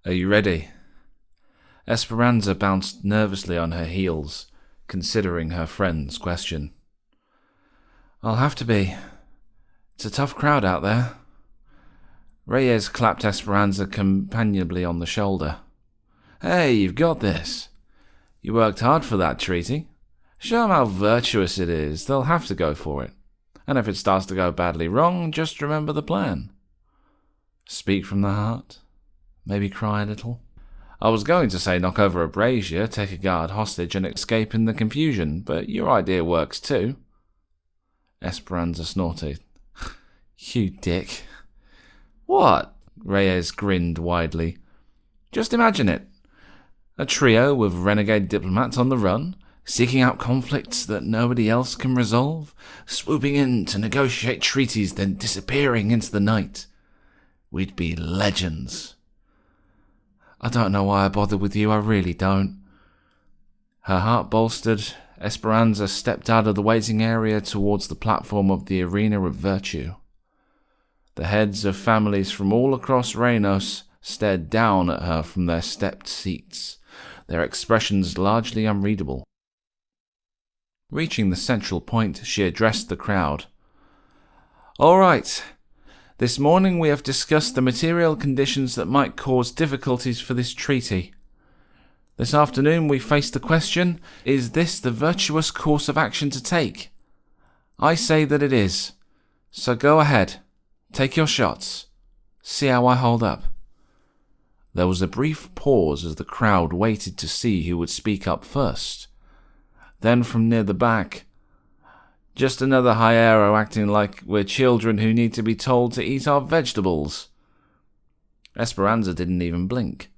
Are you ready? Esperanza bounced nervously on her heels, considering her friend's question. I'll have to be. It's a tough crowd out there. Reyes clapped Esperanza companionably on the shoulder. Hey, you've got this. You worked hard for that treaty. Show them how virtuous it is. They'll have to go for it. And if it starts to go badly wrong, just remember the plan. Speak from the heart. Maybe cry a little. I was going to say knock over a brazier, take a guard hostage and escape in the confusion, but your idea works too. Esperanza snorted. You dick. What? Reyes grinned widely. Just imagine it. A trio with renegade diplomats on the run, seeking out conflicts that nobody else can resolve, swooping in to negotiate treaties, then disappearing into the night. We'd be legends. I don't know why I bother with you, I really don't. Her heart bolstered, Esperanza stepped out of the waiting area towards the platform of the Arena of Virtue. The heads of families from all across Reynos stared down at her from their stepped seats, their expressions largely unreadable. Reaching the central point, she addressed the crowd. All right. This morning we have discussed the material conditions that might cause difficulties for this treaty. This afternoon we face the question, is this the virtuous course of action to take? I say that it is. So go ahead. Take your shots. See how I hold up. There was a brief pause as the crowd waited to see who would speak up first. Then from near the back, just another Hyero acting like we're children who need to be told to eat our vegetables. Esperanza didn't even blink.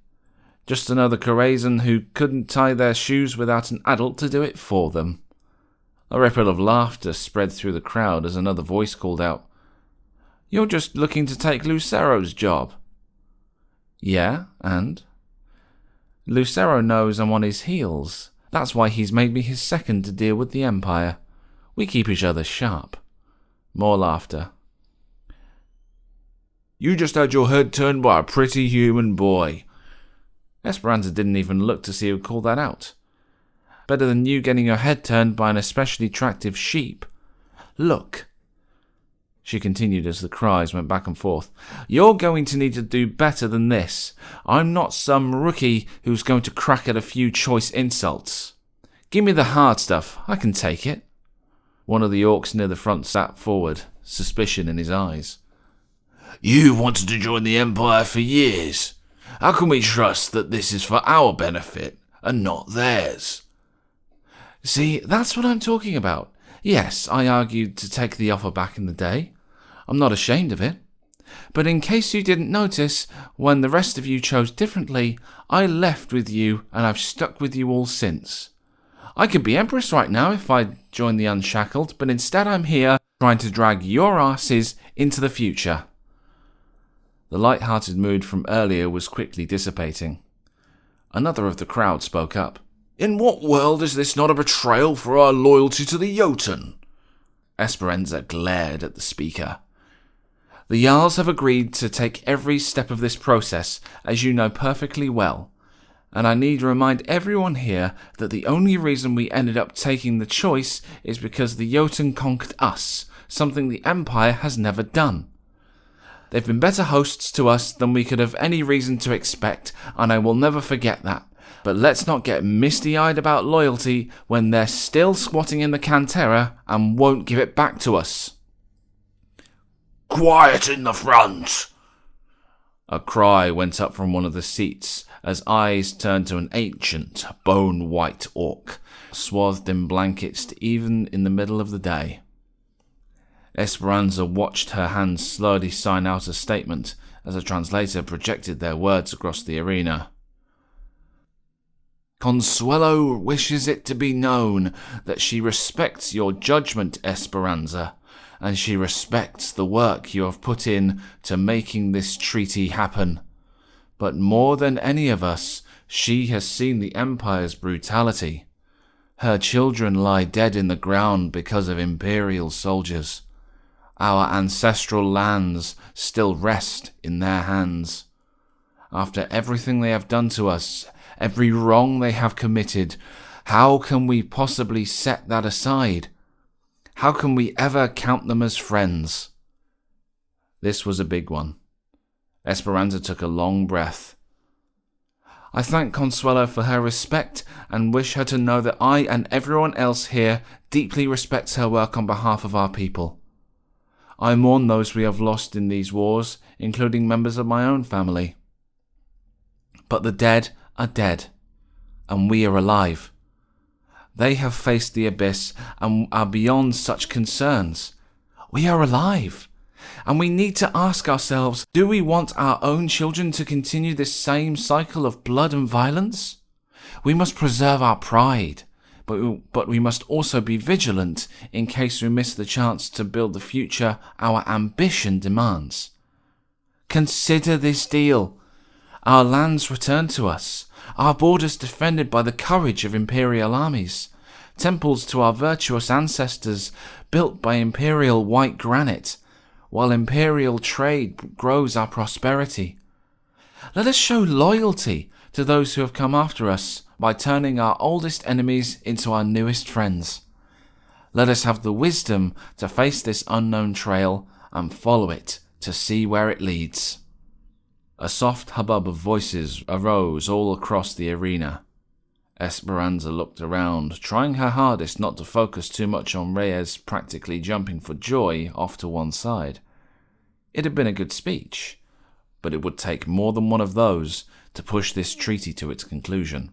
Just another Corazon who couldn't tie their shoes without an adult to do it for them. A ripple of laughter spread through the crowd as another voice called out, You're just looking to take Lucero's job. Yeah, and? Lucero knows I'm on his heels. That's why he's made me his second to deal with the Empire. We keep each other sharp. More laughter. You just had your head turned by a pretty human boy. Esperanza didn't even look to see who called that out. Better than you getting your head turned by an especially attractive sheep. Look. She continued as the cries went back and forth. You're going to need to do better than this. I'm not some rookie who's going to crack at a few choice insults. Give me the hard stuff. I can take it. One of the orcs near the front sat forward, suspicion in his eyes. You've wanted to join the Empire for years. How can we trust that this is for our benefit and not theirs? See, that's what I'm talking about. Yes, I argued to take the offer back in the day. I'm not ashamed of it. But in case you didn't notice, when the rest of you chose differently, I left with you and I've stuck with you all since. I could be Empress right now if I'd joined the Unshackled, but instead I'm here trying to drag your asses into the future. The light-hearted mood from earlier was quickly dissipating. Another of the crowd spoke up. In what world is this not a betrayal for our loyalty to the Jotun? Esperanza glared at the speaker. The Jarls have agreed to take every step of this process, as you know perfectly well. And I need to remind everyone here that the only reason we ended up taking the choice is because the Jotun conquered us, something the Empire has never done. They've been better hosts to us than we could have any reason to expect, and I will never forget that. But let's not get misty-eyed about loyalty when they're still squatting in the Cantera and won't give it back to us. Quiet in the front! A cry went up from one of the seats as eyes turned to an ancient, bone-white orc, swathed in blankets even in the middle of the day. Esperanza watched her hands slowly sign out a statement as a translator projected their words across the arena. Consuelo wishes it to be known that she respects your judgment, Esperanza, and she respects the work you have put in to making this treaty happen. But more than any of us, she has seen the Empire's brutality. Her children lie dead in the ground because of Imperial soldiers. Our ancestral lands still rest in their hands. After everything they have done to us, every wrong they have committed, how can we possibly set that aside? How can we ever count them as friends? This was a big one. Esperanza took a long breath. I thank Consuelo for her respect and wish her to know that I and everyone else here deeply respects her work on behalf of our people. I mourn those we have lost in these wars, including members of my own family. But the dead are dead, and we are alive. They have faced the abyss and are beyond such concerns. We are alive. And we need to ask ourselves, do we want our own children to continue this same cycle of blood and violence? We must preserve our pride, but we must also be vigilant in case we miss the chance to build the future our ambition demands. Consider this deal. Our lands returned to us, our borders defended by the courage of imperial armies, temples to our virtuous ancestors built by imperial white granite, while imperial trade grows our prosperity. Let us show loyalty to those who have come after us by turning our oldest enemies into our newest friends. Let us have the wisdom to face this unknown trail and follow it to see where it leads. A soft hubbub of voices arose all across the arena. Esperanza looked around, trying her hardest not to focus too much on Reyes practically jumping for joy off to one side. It had been a good speech, but it would take more than one of those to push this treaty to its conclusion.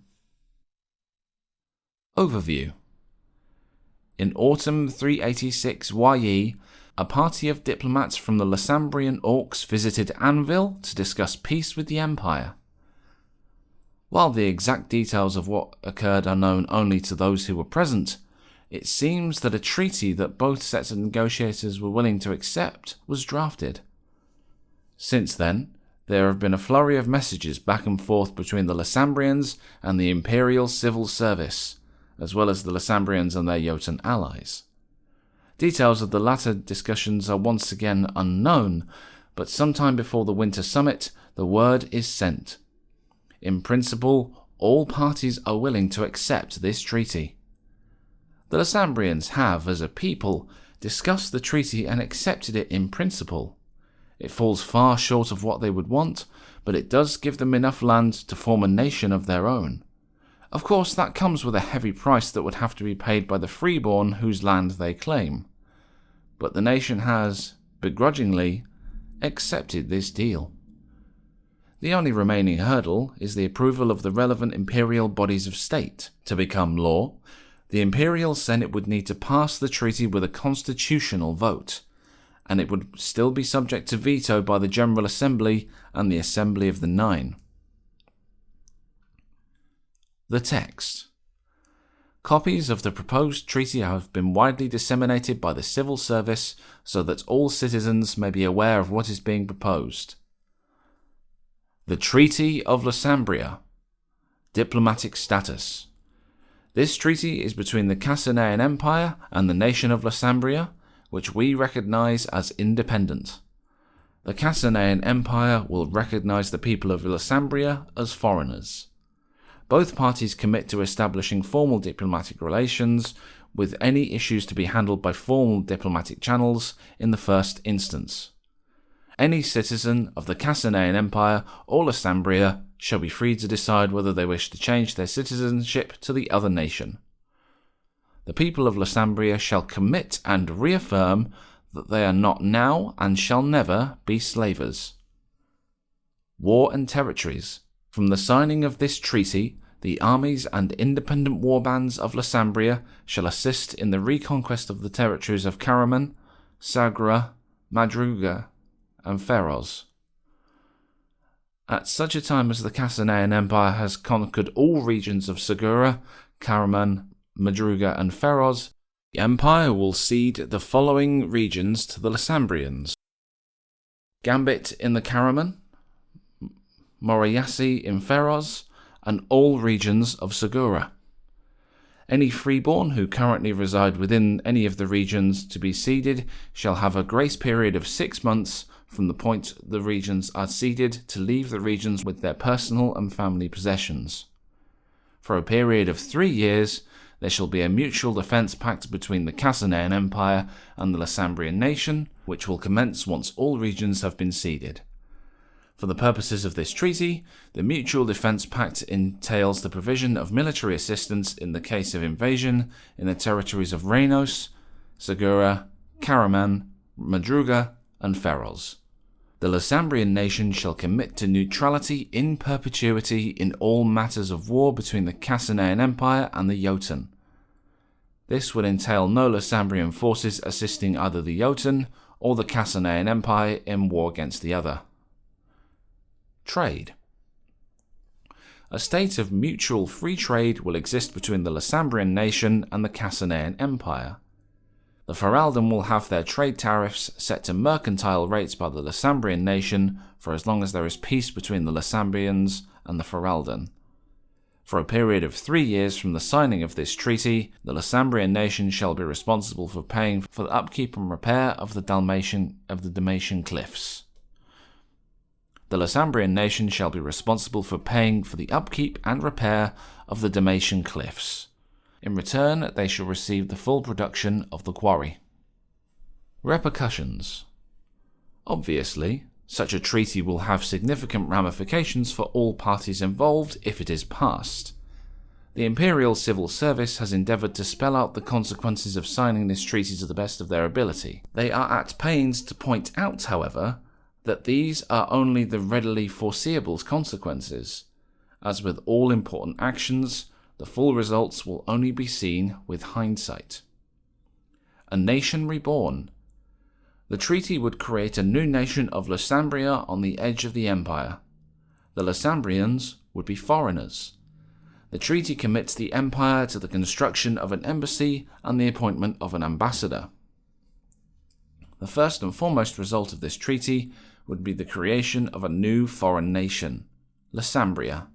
Overview. In autumn 386 YE, a party of diplomats from the Lysambrian Orcs visited Anvil to discuss peace with the Empire. While the exact details of what occurred are known only to those who were present, it seems that a treaty that both sets of negotiators were willing to accept was drafted. Since then, there have been a flurry of messages back and forth between the Lysambrians and the Imperial Civil Service, as well as the Lysambrians and their Jotun allies. Details of the latter discussions are once again unknown, but sometime before the Winter Summit, the word is sent. In principle, all parties are willing to accept this treaty. The Lysambrians have, as a people, discussed the treaty and accepted it in principle. It falls far short of what they would want, but it does give them enough land to form a nation of their own. Of course, that comes with a heavy price that would have to be paid by the freeborn whose land they claim. But the nation has, begrudgingly, accepted this deal. The only remaining hurdle is the approval of the relevant imperial bodies of state. To become law, the Imperial Senate would need to pass the treaty with a constitutional vote, and it would still be subject to veto by the General Assembly and the Assembly of the Nine. The text. Copies of the proposed treaty have been widely disseminated by the civil service so that all citizens may be aware of what is being proposed. The Treaty of Lysambria. Diplomatic status. This treaty is between the Cassanian Empire and the nation of Lysambria, which we recognize as independent. The Cassanian Empire will recognize the people of Lysambria as foreigners. Both parties commit to establishing formal diplomatic relations, with any issues to be handled by formal diplomatic channels in the first instance. Any citizen of the Cassanian Empire or Lysambria shall be free to decide whether they wish to change their citizenship to the other nation. The people of Lysambria shall commit and reaffirm that they are not now and shall never be slavers. War and territories. From the signing of this treaty, the armies and independent warbands of Lysambria shall assist in the reconquest of the territories of Karaman, Sagura, Madruga, and Feroz. At such a time as the Cassanian Empire has conquered all regions of Sagura, Karaman, Madruga, and Feroz, the Empire will cede the following regions to the Lysambrians: Gambit in the Karaman, Morayasi in Feroz, and all regions of Sagura. Any freeborn who currently reside within any of the regions to be ceded shall have a grace period of 6 months from the point the regions are ceded to leave the regions with their personal and family possessions. For a period of 3 years, there shall be a mutual defence pact between the Cassanian Empire and the Lysambrian nation, which will commence once all regions have been ceded. For the purposes of this treaty, the Mutual Defence Pact entails the provision of military assistance in the case of invasion in the territories of Reynos, Segura, Karaman, Madruga, and Feroz. The Lysambrian nation shall commit to neutrality in perpetuity in all matters of war between the Cassanian Empire and the Jotun. This would entail no Lysambrian forces assisting either the Jotun or the Cassanian Empire in war against the other. Trade. A state of mutual free trade will exist between the Lysambrian nation and the Cassanian Empire. The Ferelden will have their trade tariffs set to mercantile rates by the Lysambrian nation for as long as there is peace between the Lysambrians and the Ferelden. For a period of 3 years from the signing of this treaty, the Lysambrian nation shall be responsible for paying for the upkeep and repair of the Dalmatian cliffs. The Lysambrian nation shall be responsible for paying for the upkeep and repair of the Dalmatian cliffs. In return, they shall receive the full production of the quarry. Repercussions. Obviously, such a treaty will have significant ramifications for all parties involved if it is passed. The Imperial Civil Service has endeavoured to spell out the consequences of signing this treaty to the best of their ability. They are at pains to point out, however, that these are only the readily foreseeable consequences. As with all important actions, the full results will only be seen with hindsight. A nation reborn. The treaty would create a new nation of Lysambria on the edge of the Empire. The Lysambrians would be foreigners. The treaty commits the Empire to the construction of an embassy and the appointment of an ambassador. The first and foremost result of this treaty would be the creation of a new foreign nation, Lysambria.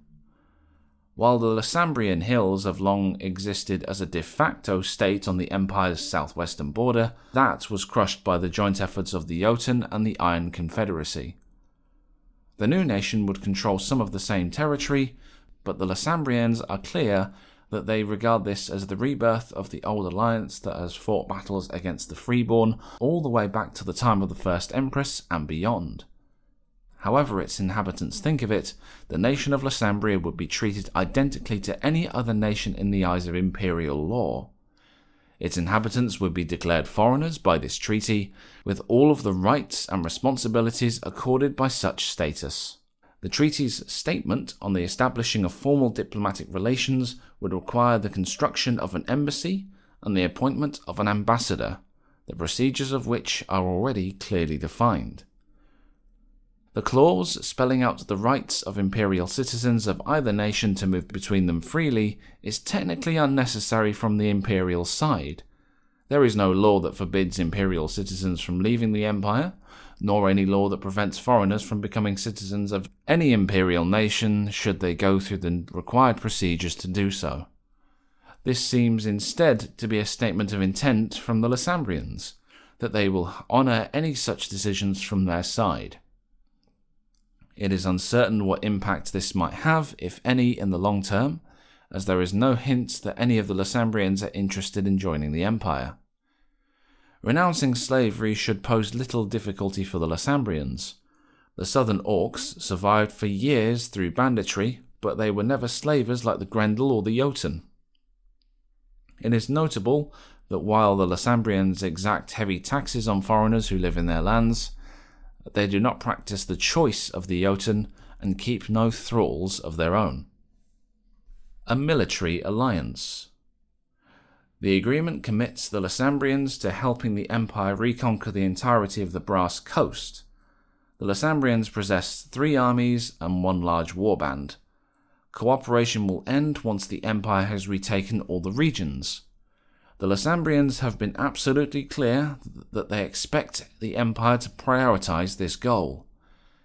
While the Lysambrian hills have long existed as a de facto state on the Empire's southwestern border, that was crushed by the joint efforts of the Jotun and the Iron Confederacy. The new nation would control some of the same territory, but the Lysambrians are clear that they regard this as the rebirth of the old alliance that has fought battles against the freeborn all the way back to the time of the First Empress and beyond. However its inhabitants think of it, the nation of Lysambria would be treated identically to any other nation in the eyes of imperial law. Its inhabitants would be declared foreigners by this treaty, with all of the rights and responsibilities accorded by such status. The treaty's statement on the establishing of formal diplomatic relations would require the construction of an embassy and the appointment of an ambassador, the procedures of which are already clearly defined. The clause spelling out the rights of imperial citizens of either nation to move between them freely is technically unnecessary from the imperial side. There is no law that forbids imperial citizens from leaving the empire, nor any law that prevents foreigners from becoming citizens of any imperial nation should they go through the required procedures to do so. This seems instead to be a statement of intent from the Lysambrians, that they will honour any such decisions from their side. It is uncertain what impact this might have, if any, in the long term, as there is no hint that any of the Lysambrians are interested in joining the Empire. Renouncing slavery should pose little difficulty for the Lysambrians. The southern Orcs survived for years through banditry, but they were never slavers like the Grendel or the Jotun. It is notable that while the Lysambrians exact heavy taxes on foreigners who live in their lands, they do not practice the choice of the Jotun and keep no thralls of their own. A military alliance. The agreement commits the Lysambrians to helping the Empire reconquer the entirety of the Brass Coast. The Lysambrians possess 3 armies and 1 large warband. Cooperation will end once the Empire has retaken all the regions. The Lysambrians have been absolutely clear that they expect the Empire to prioritize this goal.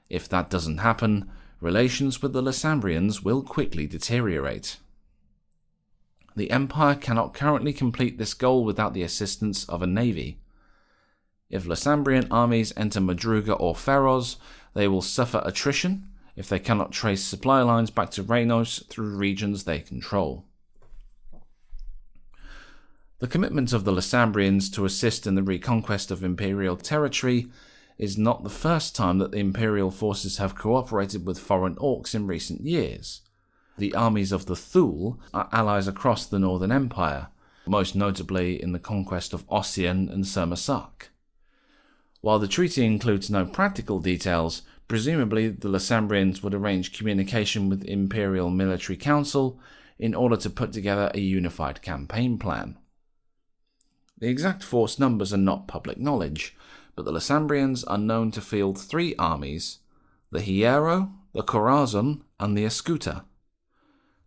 If that doesn't happen, relations with the Lysambrians will quickly deteriorate. The Empire cannot currently complete this goal without the assistance of a navy. If Lysambrian armies enter Madruga or Feroz, they will suffer attrition if they cannot trace supply lines back to Reynos through regions they control. The commitment of the Lysambrians to assist in the reconquest of Imperial territory is not the first time that the Imperial forces have cooperated with foreign orcs in recent years. The armies of the Thule are allies across the Northern Empire, most notably in the conquest of Ossian and Sermasak. While the treaty includes no practical details, presumably the Lysambrians would arrange communication with the Imperial Military Council in order to put together a unified campaign plan. The exact force numbers are not public knowledge, but the Lysambrians are known to field 3 armies: the Hiero, the Corazon, and the Escuta.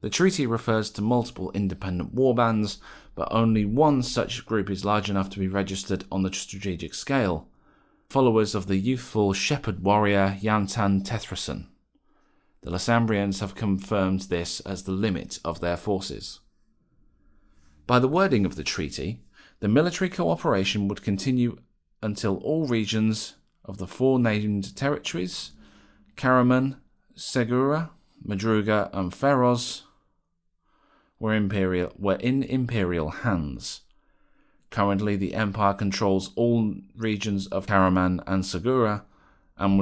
The treaty refers to multiple independent warbands, but only one such group is large enough to be registered on the strategic scale: followers of the youthful shepherd warrior Yantan Tethrason. The Lysambrians have confirmed this as the limit of their forces. By the wording of the treaty, the military cooperation would continue until all regions of the 4 named territories, Karaman, Segura, Madruga, and Feroz, were in Imperial hands. Currently, the Empire controls all regions of Karaman and Segura, and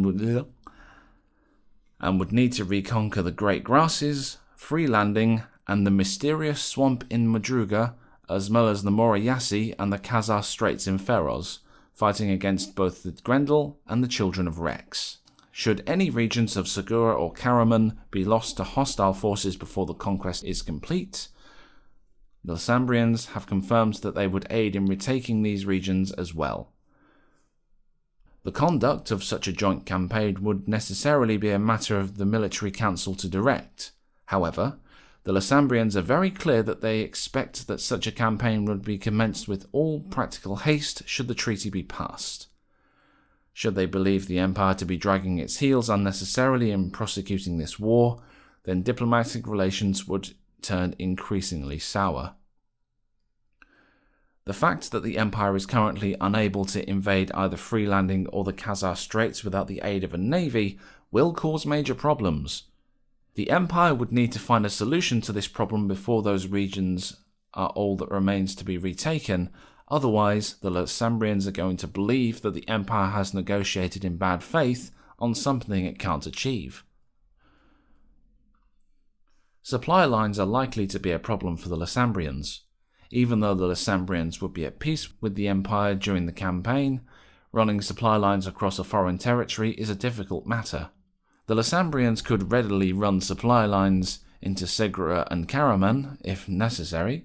would need to reconquer the Great Grasses, Free Landing, and the mysterious swamp in Madruga, as well as the Morayasi and the Khazar Straits in Feroz, fighting against both the Grendel and the Children of Rex. Should any regions of Segura or Karaman be lost to hostile forces before the conquest is complete, the Lysambrians have confirmed that they would aid in retaking these regions as well. The conduct of such a joint campaign would necessarily be a matter of the military council to direct. However, the Lysambrians are very clear that they expect that such a campaign would be commenced with all practical haste should the treaty be passed. Should they believe the Empire to be dragging its heels unnecessarily in prosecuting this war, then diplomatic relations would turn increasingly sour. The fact that the Empire is currently unable to invade either Free Landing or the Khazar Straits without the aid of a navy will cause major problems. The Empire would need to find a solution to this problem before those regions are all that remains to be retaken. Otherwise, the Lysambrians are going to believe that the Empire has negotiated in bad faith on something it can't achieve. Supply lines are likely to be a problem for the Lysambrians. Even though the Lysambrians would be at peace with the Empire during the campaign, running supply lines across a foreign territory is a difficult matter. The Lysambrians could readily run supply lines into Segura and Karaman if necessary.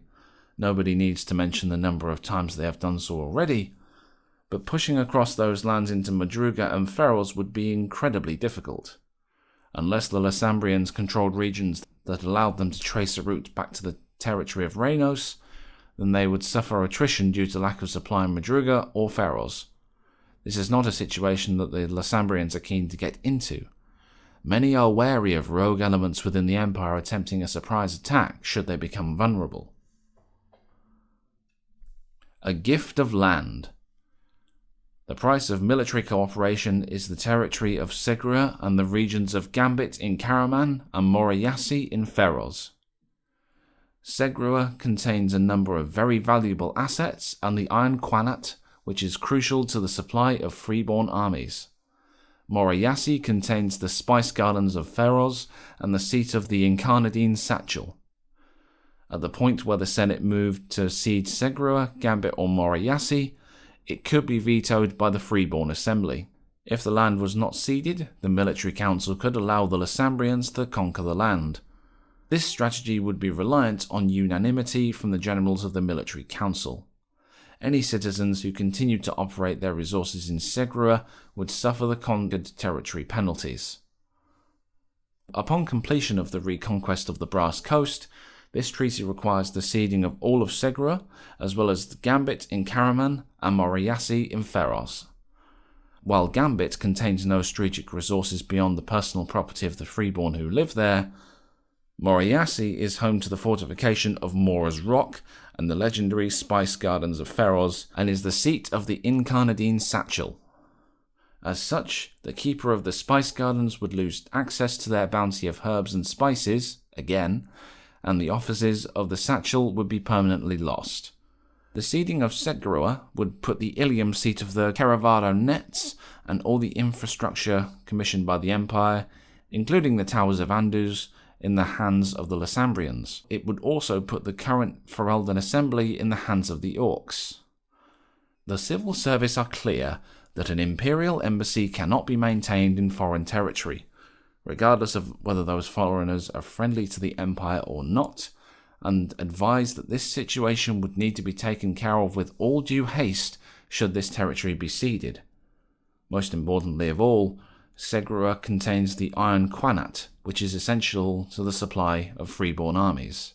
Nobody needs to mention the number of times they have done so already, but pushing across those lands into Madruga and Feroz would be incredibly difficult. Unless the Lysambrians controlled regions that allowed them to trace a route back to the territory of Reynos, then they would suffer attrition due to lack of supply in Madruga or Feroz. This is not a situation that the Lysambrians are keen to get into. Many are wary of rogue elements within the Empire attempting a surprise attack should they become vulnerable. A gift of land. The price of military cooperation is the territory of Segura and the regions of Gambit in Karaman and Morayasi in Feroz. Segura contains a number of very valuable assets and the Iron Quanat, which is crucial to the supply of freeborn armies. Morayasi contains the spice gardens of Feroz and the seat of the Incarnadine Satchel. At the point where the Senate moved to cede Segura, Gambit or Morayasi, it could be vetoed by the Freeborn Assembly. If the land was not ceded, the military council could allow the Lysambrians to conquer the land. This strategy would be reliant on unanimity from the generals of the military council. Any citizens who continued to operate their resources in Segura would suffer the conquered territory penalties. Upon completion of the reconquest of the Brass Coast, this treaty requires the ceding of all of Segura, as well as Gambit in Karaman and Morayasi in Feroz. While Gambit contains no strategic resources beyond the personal property of the freeborn who live there, Morayasi is home to the fortification of Mora's Rock and the legendary spice gardens of Feroz, and is the seat of the Incarnadine Satchel. As such, the keeper of the spice gardens would lose access to their bounty of herbs and spices, again, and the offices of the Satchel would be permanently lost. The ceding of Segura would put the Ilium seat of the Keravado Nets and all the infrastructure commissioned by the Empire, including the Towers of Anduz, in the hands of the Lysambrians. It would also put the current Ferelden Assembly in the hands of the Orcs. The civil service are clear that an imperial embassy cannot be maintained in foreign territory, regardless of whether those foreigners are friendly to the Empire or not, and advise that this situation would need to be taken care of with all due haste should this territory be ceded. Most importantly of all, Segura contains the Iron Quanat, which is essential to the supply of freeborn armies.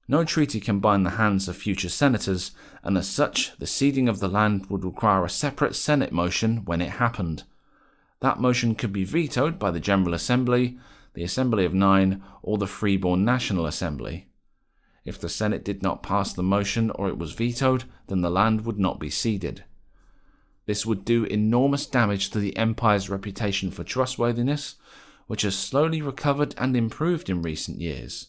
No treaty can bind the hands of future senators, and as such, the ceding of the land would require a separate Senate motion when it happened. That motion could be vetoed by the General Assembly, the Assembly of Nine, or the Freeborn National Assembly. If the Senate did not pass the motion or it was vetoed, then the land would not be ceded. This would do enormous damage to the Empire's reputation for trustworthiness, which has slowly recovered and improved in recent years.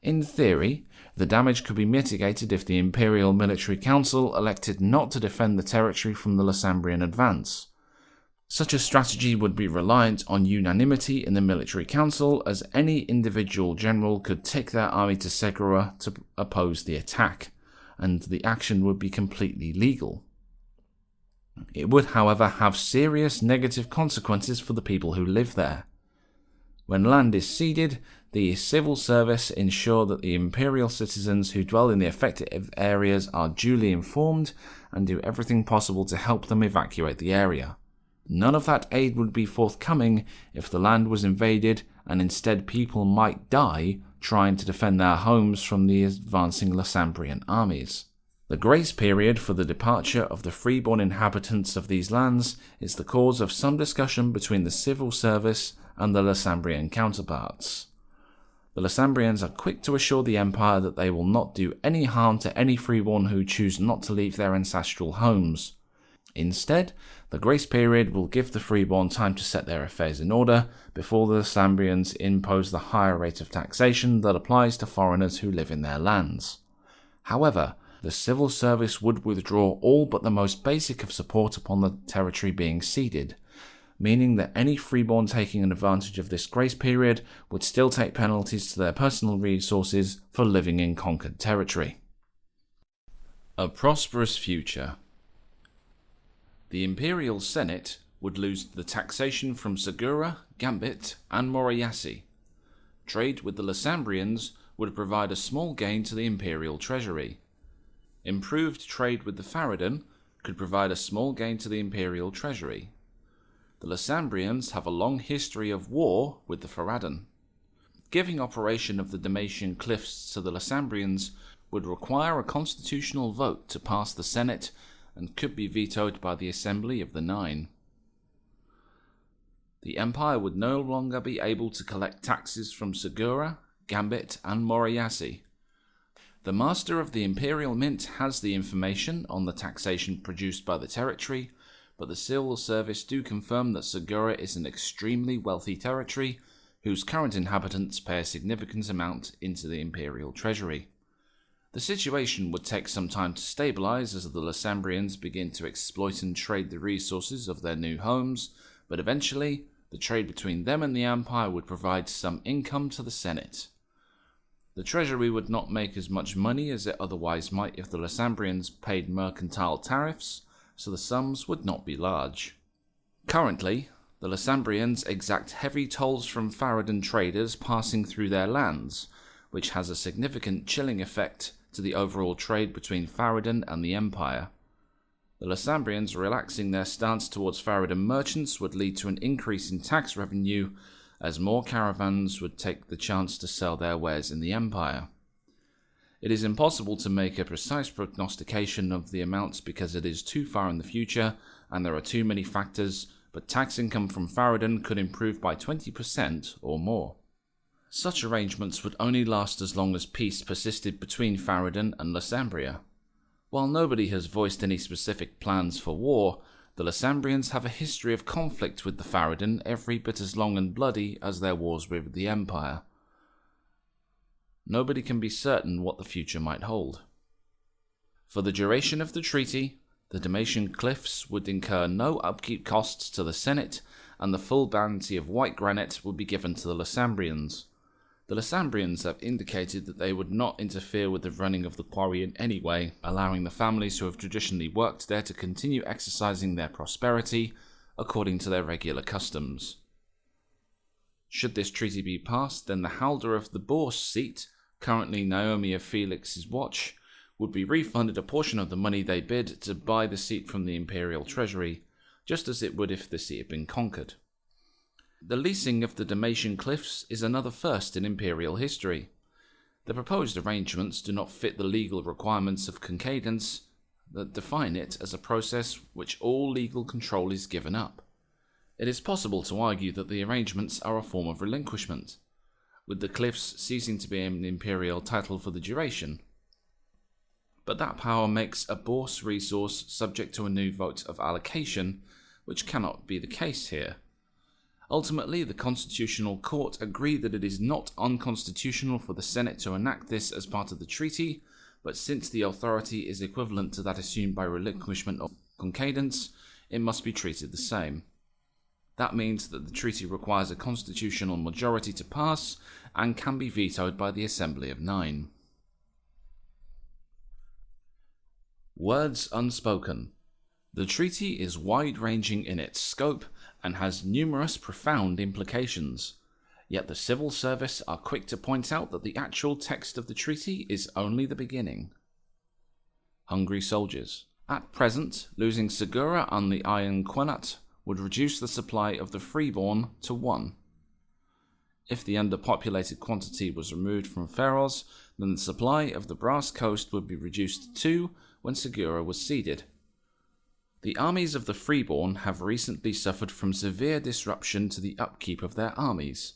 In theory, the damage could be mitigated if the Imperial Military Council elected not to defend the territory from the Lysambrian advance. Such a strategy would be reliant on unanimity in the Military Council, as any individual general could take their army to Segura to oppose the attack, and the action would be completely legal. It would, however, have serious negative consequences for the people who live there. When land is ceded, the civil service ensure that the imperial citizens who dwell in the affected areas are duly informed and do everything possible to help them evacuate the area. None of that aid would be forthcoming if the land was invaded, and instead people might die trying to defend their homes from the advancing Lysambrian armies. The grace period for the departure of the freeborn inhabitants of these lands is the cause of some discussion between the civil service and the Lysambrian counterparts. The Lysambrians are quick to assure the Empire that they will not do any harm to any freeborn who choose not to leave their ancestral homes. Instead, the grace period will give the freeborn time to set their affairs in order before the Lysambrians impose the higher rate of taxation that applies to foreigners who live in their lands. However, the civil service would withdraw all but the most basic of support upon the territory being ceded, meaning that any freeborn taking advantage of this grace period would still take penalties to their personal resources for living in conquered territory. A prosperous future. The Imperial Senate would lose the taxation from Segura, Gambit, and Moriyashi. Trade with the Lysambrians would provide a small gain to the Imperial Treasury. Improved trade with the Ferelden could provide a small gain to the Imperial Treasury. The Lysambrians have a long history of war with the Ferelden. Giving operation of the Damatian Cliffs to the Lysambrians would require a constitutional vote to pass the Senate and could be vetoed by the Assembly of the Nine. The Empire would no longer be able to collect taxes from Segura, Gambit, and Moriyashi. The Master of the Imperial Mint has the information on the taxation produced by the territory, but the civil service do confirm that Segura is an extremely wealthy territory whose current inhabitants pay a significant amount into the Imperial Treasury. The situation would take some time to stabilize as the Lysambrians begin to exploit and trade the resources of their new homes, but eventually the trade between them and the Empire would provide some income to the Senate. The Treasury would not make as much money as it otherwise might if the Lysambrians paid mercantile tariffs, so the sums would not be large. Currently, the Lysambrians exact heavy tolls from Ferelden traders passing through their lands, which has a significant chilling effect to the overall trade between Ferelden and the Empire. The Lysambrians relaxing their stance towards Ferelden merchants would lead to an increase in tax revenue, as more caravans would take the chance to sell their wares in the Empire. It is impossible to make a precise prognostication of the amounts because it is too far in the future and there are too many factors, but tax income from Ferelden could improve by 20% or more. Such arrangements would only last as long as peace persisted between Farad'n and Lysambria. While nobody has voiced any specific plans for war, the Lysambrians have a history of conflict with the Farad'n every bit as long and bloody as their wars with the Empire. Nobody can be certain what the future might hold. For the duration of the treaty, the Damatian Cliffs would incur no upkeep costs to the Senate, and the full bounty of white granite would be given to the Lysambrians. The Lysambrians have indicated that they would not interfere with the running of the quarry in any way, allowing the families who have traditionally worked there to continue exercising their prosperity according to their regular customs. Should this treaty be passed, then the Halder of the Bourse seat, currently Naomi of Felix's watch, would be refunded a portion of the money they bid to buy the seat from the imperial treasury, just as it would if the seat had been conquered. The leasing of the Damatian Cliffs is another first in imperial history. The proposed arrangements do not fit the legal requirements of concedance that define it as a process which all legal control is given up. It is possible to argue that the arrangements are a form of relinquishment, with the Cliffs ceasing to be an imperial title for the duration. But that power makes a Bourse resource subject to a new vote of allocation, which cannot be the case here. Ultimately, the Constitutional Court agreed that it is not unconstitutional for the Senate to enact this as part of the treaty, but since the authority is equivalent to that assumed by relinquishment of concedance, it must be treated the same. That means that the treaty requires a constitutional majority to pass and can be vetoed by the Assembly of Nine. Words unspoken. The treaty is wide-ranging in its scope and has numerous profound implications, yet the civil service are quick to point out that the actual text of the treaty is only the beginning. Hungry soldiers. At present, losing Segura on the Iron Quenat would reduce the supply of the freeborn to 1. If the underpopulated quantity was removed from Pharos, then the supply of the Brass Coast would be reduced to 2 when Segura was ceded. The armies of the freeborn have recently suffered from severe disruption to the upkeep of their armies.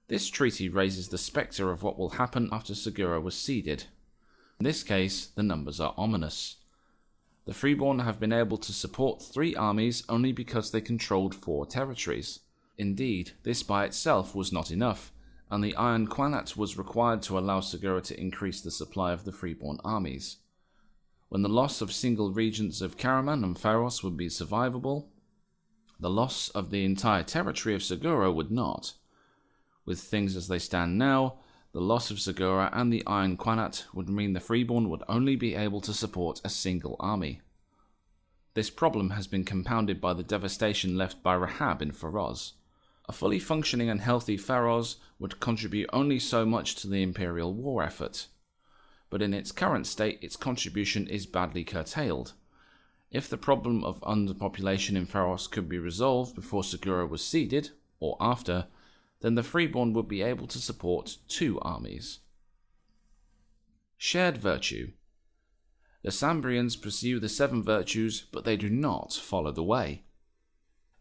This treaty raises the spectre of what will happen after Segura was ceded. In this case, the numbers are ominous. The freeborn have been able to support 3 armies only because they controlled 4 territories. Indeed, this by itself was not enough, and the Iron Quanat was required to allow Segura to increase the supply of the freeborn armies. When the loss of single regions of Karaman and Pharos would be survivable, the loss of the entire territory of Segura would not. With things as they stand now, the loss of Segura and the Iron Quanat would mean the freeborn would only be able to support a single army. This problem has been compounded by the devastation left by Rahab in Faroz. A fully functioning and healthy Faroz would contribute only so much to the imperial war effort, but in its current state its contribution is badly curtailed. If the problem of underpopulation in Pharos could be resolved before Segura was ceded, or after, then the freeborn would be able to support 2 armies. Shared virtue. The Lysambrians pursue the 7 virtues, but they do not follow the way.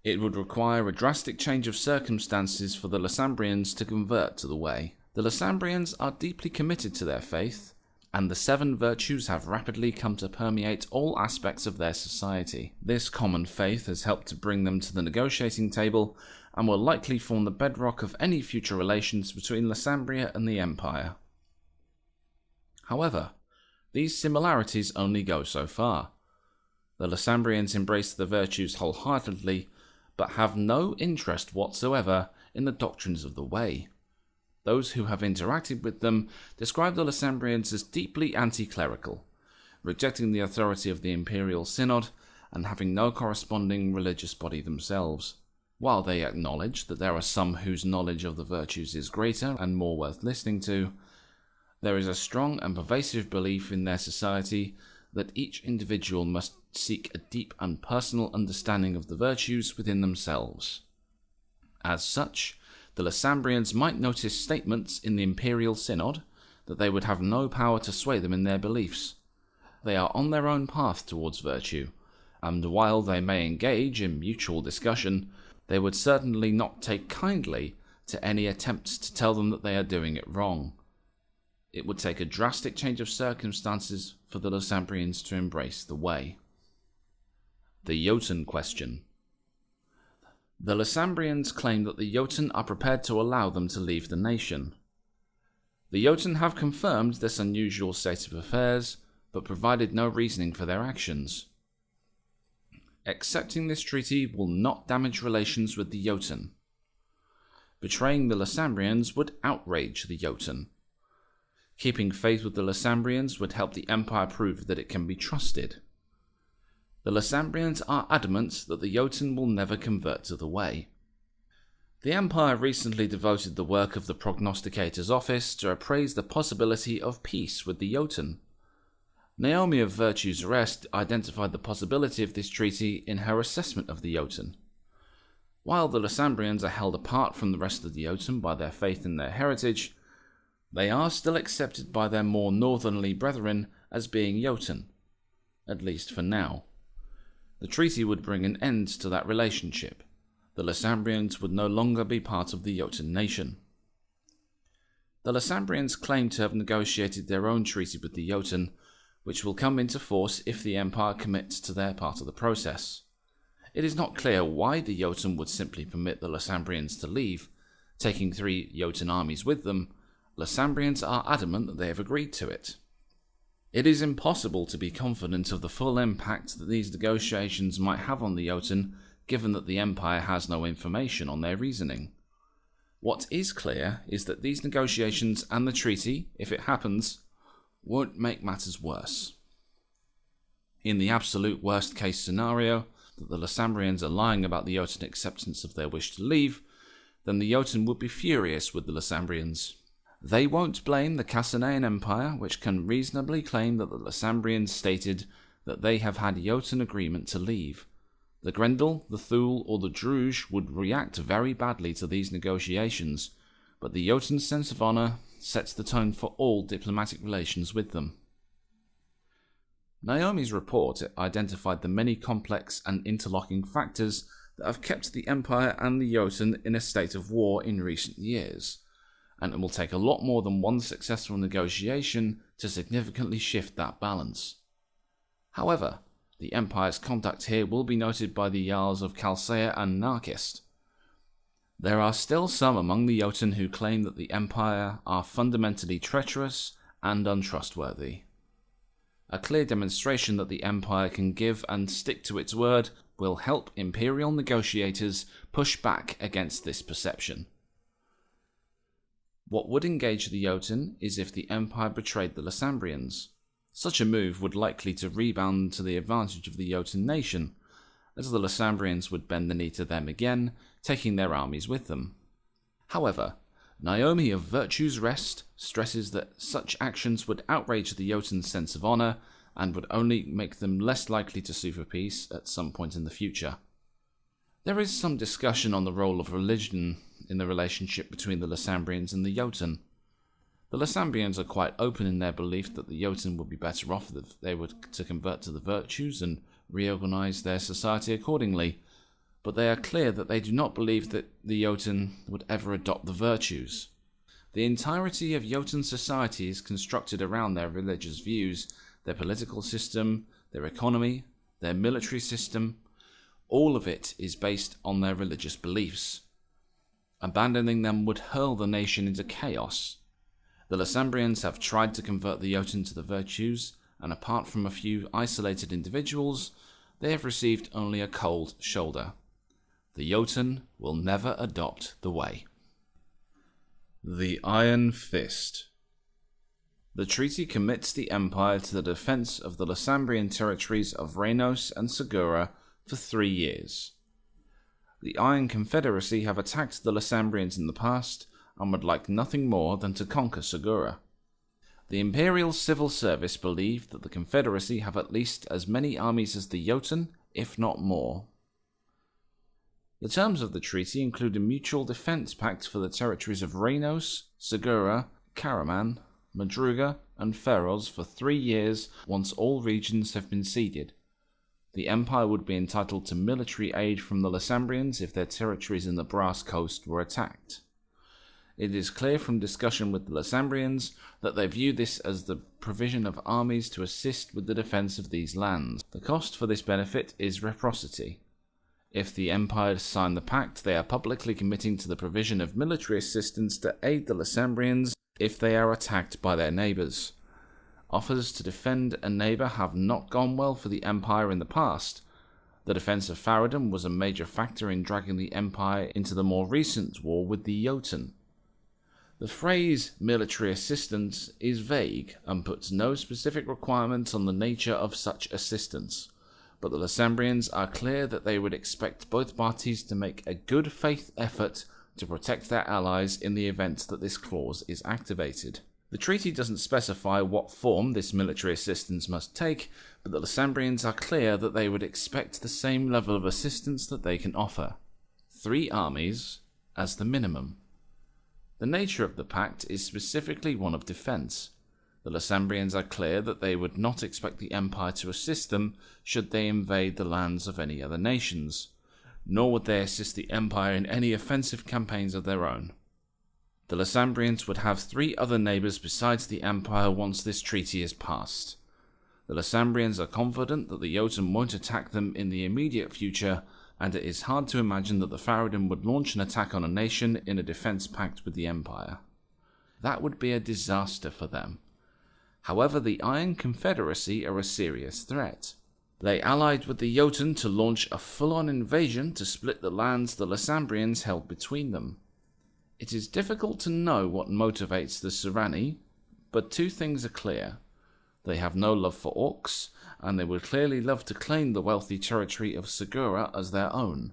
It would require a drastic change of circumstances for the Lysambrians to convert to the way. The Lysambrians are deeply committed to their faith, and the 7 virtues have rapidly come to permeate all aspects of their society. This common faith has helped to bring them to the negotiating table, and will likely form the bedrock of any future relations between Lysambria and the Empire. However, these similarities only go so far. The Lysambrians embrace the virtues wholeheartedly, but have no interest whatsoever in the doctrines of the Way. Those who have interacted with them describe the Lysambrians as deeply anti-clerical, rejecting the authority of the Imperial Synod and having no corresponding religious body themselves. While they acknowledge that there are some whose knowledge of the virtues is greater and more worth listening to, there is a strong and pervasive belief in their society that each individual must seek a deep and personal understanding of the virtues within themselves. As such, the Lysambrians might notice statements in the Imperial Synod that they would have no power to sway them in their beliefs. They are on their own path towards virtue, and while they may engage in mutual discussion, they would certainly not take kindly to any attempts to tell them that they are doing it wrong. It would take a drastic change of circumstances for the Lysambrians to embrace the way. The Jotun question. The Lysambrians claim that the Jotun are prepared to allow them to leave the nation. The Jotun have confirmed this unusual state of affairs, but provided no reasoning for their actions. Accepting this treaty will not damage relations with the Jotun. Betraying the Lysambrians would outrage the Jotun. Keeping faith with the Lysambrians would help the Empire prove that it can be trusted. The Lysambrians are adamant that the Jotun will never convert to the way. The Empire recently devoted the work of the Prognosticator's Office to appraise the possibility of peace with the Jotun. Naomi of Virtue's Rest identified the possibility of this treaty in her assessment of the Jotun. While the Lysambrians are held apart from the rest of the Jotun by their faith in their heritage, they are still accepted by their more northerly brethren as being Jotun, at least for now. The treaty would bring an end to that relationship. The Lysambrians would no longer be part of the Jotun nation. The Lysambrians claim to have negotiated their own treaty with the Jotun, which will come into force if the Empire commits to their part of the process. It is not clear why the Jotun would simply permit the Lysambrians to leave, taking 3 Jotun armies with them. Lysambrians are adamant that they have agreed to it. It is impossible to be confident of the full impact that these negotiations might have on the Jotun, given that the Empire has no information on their reasoning. What is clear is that these negotiations and the treaty, if it happens, won't make matters worse. In the absolute worst case scenario, that the Lysambrians are lying about the Jotun acceptance of their wish to leave, then the Jotun would be furious with the Lysambrians. They won't blame the Cassanian Empire, which can reasonably claim that the Lysambrians stated that they have had Jotun agreement to leave. The Grendel, the Thule, or the Druge would react very badly to these negotiations, but the Jotun's sense of honour sets the tone for all diplomatic relations with them. Naomi's report identified the many complex and interlocking factors that have kept the Empire and the Jotun in a state of war in recent years, and it will take a lot more than one successful negotiation to significantly shift that balance. However, the Empire's conduct here will be noted by the Jarls of Calcea and Narkist. There are still some among the Jotun who claim that the Empire are fundamentally treacherous and untrustworthy. A clear demonstration that the Empire can give and stick to its word will help Imperial negotiators push back against this perception. What would engage the Jotun is if the Empire betrayed the Lysambrians. Such a move would likely to rebound to the advantage of the Jotun nation, as the Lysambrians would bend the knee to them again, taking their armies with them. However, Naomi of Virtue's Rest stresses that such actions would outrage the Jotun's sense of honour and would only make them less likely to sue for peace at some point in the future. There is some discussion on the role of religion in the relationship between the Lysambrians and the Jotun. The Lysambrians are quite open in their belief that the Jotun would be better off if they were to convert to the virtues and reorganize their society accordingly, but they are clear that they do not believe that the Jotun would ever adopt the virtues. The entirety of Jotun society is constructed around their religious views, their political system, their economy, their military system. All of it is based on their religious beliefs. Abandoning them would hurl the nation into chaos. The Lysambrians have tried to convert the Jotun to the virtues, and apart from a few isolated individuals, they have received only a cold shoulder. The Jotun will never adopt the way. The Iron Fist. The treaty commits the Empire to the defense of the Lysambrian territories of Reynos and Segura for 3 years. The Iron Confederacy have attacked the Lysambrians in the past and would like nothing more than to conquer Segura. The Imperial Civil Service believe that the Confederacy have at least as many armies as the Jotun, if not more. The terms of the treaty include a mutual defense pact for the territories of Reynos, Segura, Karaman, Madruga, and Feroz for 3 years once all regions have been ceded. The Empire would be entitled to military aid from the Lysambrians if their territories in the Brass Coast were attacked. It is clear from discussion with the Lysambrians that they view this as the provision of armies to assist with the defence of these lands. The cost for this benefit is reciprocity. If the Empire sign the pact, they are publicly committing to the provision of military assistance to aid the Lysambrians if they are attacked by their neighbours. Offers to defend a neighbour have not gone well for the Empire in the past. The defence of Farad'n was a major factor in dragging the Empire into the more recent war with the Jotun. The phrase military assistance is vague and puts no specific requirements on the nature of such assistance, but the Lysambrians are clear that they would expect both parties to make a good faith effort to protect their allies in the event that this clause is activated. The treaty doesn't specify what form this military assistance must take, but the Lysambrians are clear that they would expect the same level of assistance that they can offer. 3 armies as the minimum. The nature of the pact is specifically one of defence. The Lysambrians are clear that they would not expect the Empire to assist them should they invade the lands of any other nations, nor would they assist the Empire in any offensive campaigns of their own. The Lysambrians would have 3 other neighbours besides the Empire once this treaty is passed. The Lysambrians are confident that the Jotun won't attack them in the immediate future, and it is hard to imagine that the Farad'n would launch an attack on a nation in a defence pact with the Empire. That would be a disaster for them. However, the Iron Confederacy are a serious threat. They allied with the Jotun to launch a full-on invasion to split the lands the Lysambrians held between them. It is difficult to know what motivates the Sirani, but 2 things are clear. They have no love for orcs, and they would clearly love to claim the wealthy territory of Segura as their own.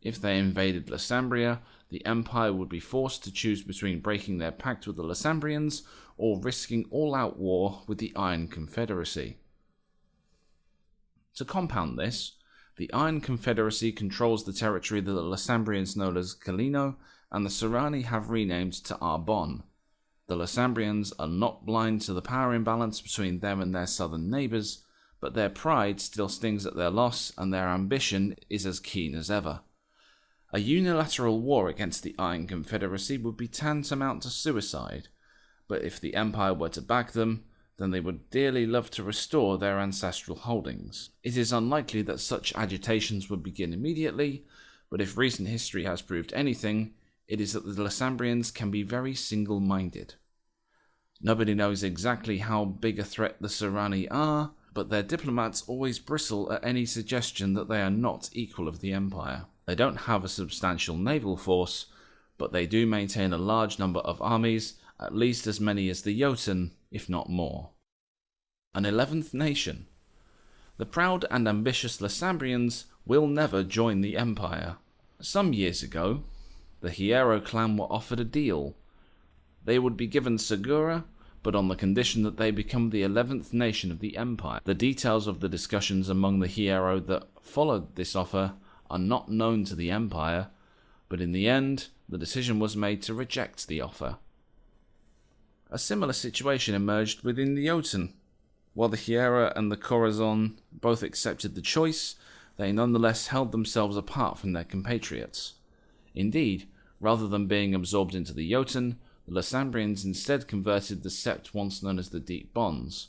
If they invaded Lysambria, the Empire would be forced to choose between breaking their pact with the Lysambrians or risking all-out war with the Iron Confederacy. To compound this, the Iron Confederacy controls the territory that the Lysambrians know as Kalino, and the Sirani have renamed to Arbonne. The Lysambrians are not blind to the power imbalance between them and their southern neighbours, but their pride still stings at their loss, and their ambition is as keen as ever. A unilateral war against the Iron Confederacy would be tantamount to suicide, but if the Empire were to back them, then they would dearly love to restore their ancestral holdings. It is unlikely that such agitations would begin immediately, but if recent history has proved anything, it is that the Lysambrians can be very single-minded. Nobody knows exactly how big a threat the Sirani are, but their diplomats always bristle at any suggestion that they are not equal of the Empire. They don't have a substantial naval force, but they do maintain a large number of armies, at least as many as the Jotun, if not more. An 11th nation. The proud and ambitious Lysambrians will never join the Empire. Some years ago, the Hiero clan were offered a deal. They would be given Segura, but on the condition that they become the 11th nation of the Empire. The details of the discussions among the Hiero that followed this offer are not known to the Empire, but in the end, the decision was made to reject the offer. A similar situation emerged within the Jotun. While the Hiera and the Corazon both accepted the choice, they nonetheless held themselves apart from their compatriots. Indeed, rather than being absorbed into the Jotun, the Lysambrians instead converted the sept once known as the Deep Bonds,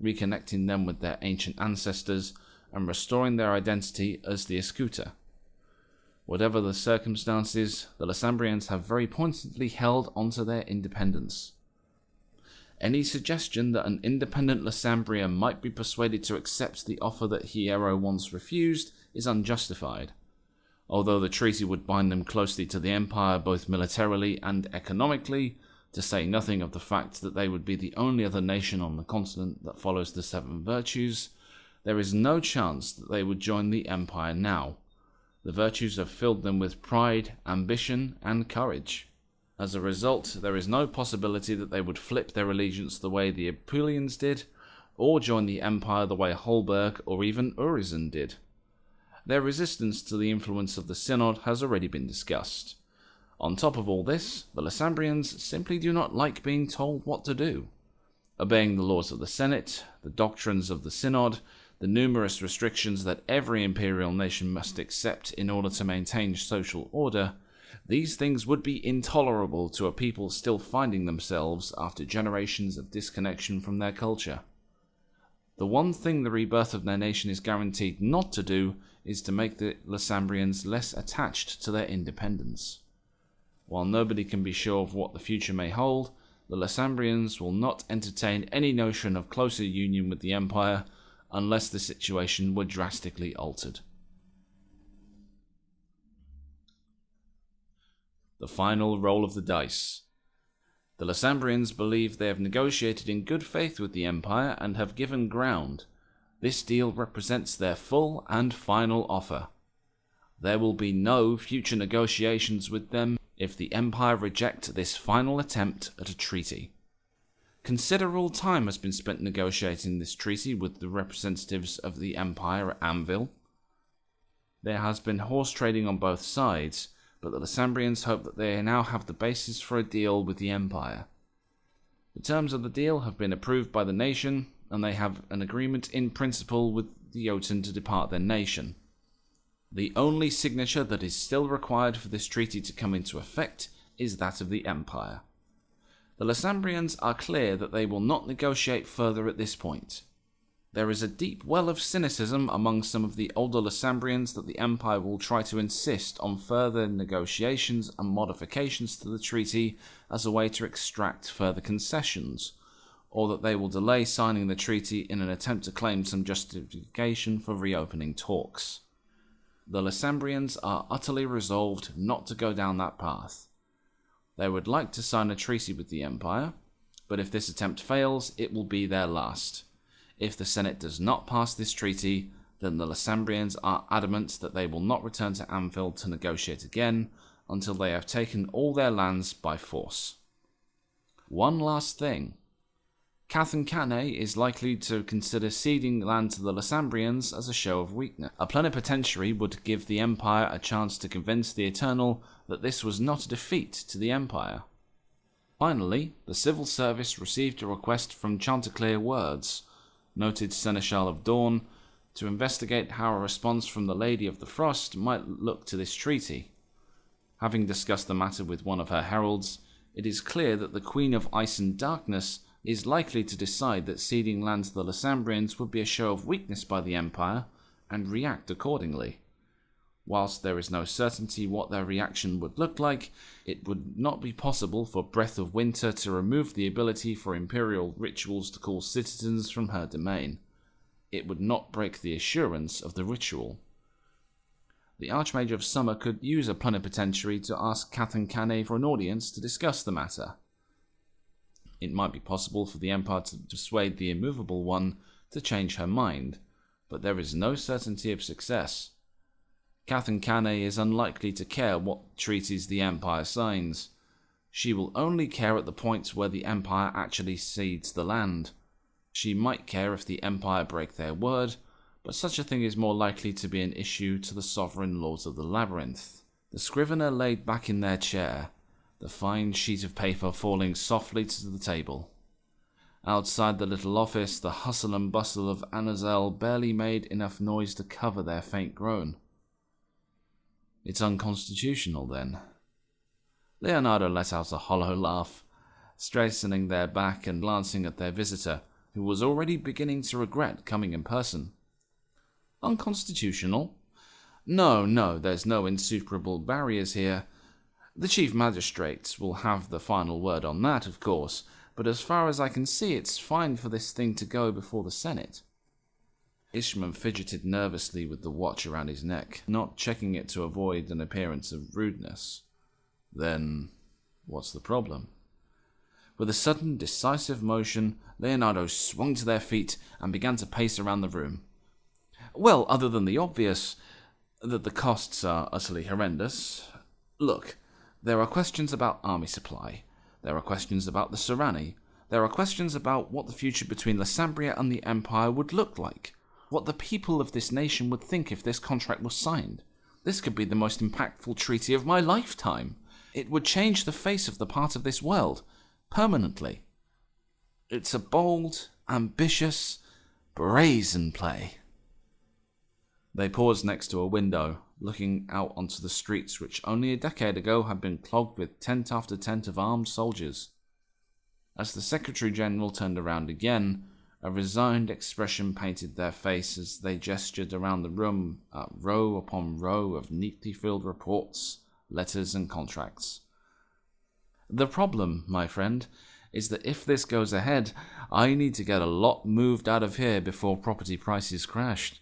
reconnecting them with their ancient ancestors and restoring their identity as the Escuta. Whatever the circumstances, the Lysambrians have very pointedly held onto their independence. Any suggestion that an independent Lysambria might be persuaded to accept the offer that Hiero once refused is unjustified. Although the treaty would bind them closely to the Empire both militarily and economically, to say nothing of the fact that they would be the only other nation on the continent that follows the 7 virtues, there is no chance that they would join the Empire now. The virtues have filled them with pride, ambition, and courage. As a result, there is no possibility that they would flip their allegiance the way the Apulians did, or join the Empire the way Holberg or even Urizen did. Their resistance to the influence of the Synod has already been discussed. On top of all this, the Lysambrians simply do not like being told what to do. Obeying the laws of the Senate, the doctrines of the Synod, the numerous restrictions that every imperial nation must accept in order to maintain social order, These things would be intolerable to a people still finding themselves after generations of disconnection from their culture. The one thing the rebirth of their nation is guaranteed not to do is to make the Lysambrians less attached to their independence. While nobody can be sure of what the future may hold, the Lysambrians will not entertain any notion of closer union with the Empire unless the situation were drastically altered. The final roll of the dice. The Lysambrians believe they have negotiated in good faith with the Empire and have given ground. This deal represents their full and final offer. There will be no future negotiations with them if the Empire reject this final attempt at a treaty. Considerable time has been spent negotiating this treaty with the representatives of the Empire at Anvil. There has been horse trading on both sides, but the Lysambrians hope that they now have the basis for a deal with the Empire. The terms of the deal have been approved by the nation, and they have an agreement in principle with the Jotun to depart their nation. The only signature that is still required for this treaty to come into effect is that of the Empire. The Lysambrians are clear that they will not negotiate further at this point. There is a deep well of cynicism among some of the older Lysambrians that the Empire will try to insist on further negotiations and modifications to the treaty as a way to extract further concessions, or that they will delay signing the treaty in an attempt to claim some justification for reopening talks. The Lysambrians are utterly resolved not to go down that path. They would like to sign a treaty with the Empire, but if this attempt fails, it will be their last. If the Senate does not pass this treaty, then the Lysambrians are adamant that they will not return to Anvil to negotiate again until they have taken all their lands by force. One last thing. Cathan Cane is likely to consider ceding land to the Lysambrians as a show of weakness. A plenipotentiary would give the Empire a chance to convince the Eternal that this was not a defeat to the Empire. Finally, the civil service received a request from Chanticleer Words, noted Seneschal of Dawn, to investigate how a response from the Lady of the Frost might look to this treaty. Having discussed the matter with one of her heralds, it is clear that the Queen of Ice and Darkness is likely to decide that ceding land to the Lysambrians would be a show of weakness by the Empire, and react accordingly. Whilst there is no certainty what their reaction would look like, it would not be possible for Breath of Winter to remove the ability for Imperial rituals to call citizens from her domain. It would not break the assurance of the ritual. The Archmage of Summer could use a plenipotentiary to ask Cathan Cane for an audience to discuss the matter. It might be possible for the Empire to persuade the Immovable One to change her mind, but there is no certainty of success. Cathan Cane is unlikely to care what treaties the Empire signs. She will only care at the point where the Empire actually cedes the land. She might care if the Empire break their word, but such a thing is more likely to be an issue to the sovereign lords of the Labyrinth. The scrivener laid back in their chair, the fine sheet of paper falling softly to the table. Outside the little office, the hustle and bustle of Anazel barely made enough noise to cover their faint groan. It's unconstitutional, then. Leonardo let out a hollow laugh, straightening their back and glancing at their visitor, who was already beginning to regret coming in person. Unconstitutional? No, there's no insuperable barriers here. The Chief Magistrates will have the final word on that, of course, but as far as I can see, it's fine for this thing to go before the Senate. Ishman fidgeted nervously with the watch around his neck, not checking it to avoid an appearance of rudeness. Then, what's the problem? With a sudden, decisive motion, Leonardo swung to their feet and began to pace around the room. Well, other than the obvious, that the costs are utterly horrendous. Look, there are questions about army supply. There are questions about the Serani. There are questions about what the future between Lysambria and the Empire would look like. What the people of this nation would think if this contract was signed. This could be the most impactful treaty of my lifetime. It would change the face of the part of this world, permanently. It's a bold, ambitious, brazen play. They paused next to a window, looking out onto the streets which only a decade ago had been clogged with tent after tent of armed soldiers. As the Secretary General turned around again, a resigned expression painted their face as they gestured around the room at row upon row of neatly filled reports, letters and contracts. The problem, my friend, is that if this goes ahead, I need to get a lot moved out of here before property prices crashed.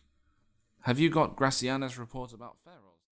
Have you got Graciana's report about pharaohs?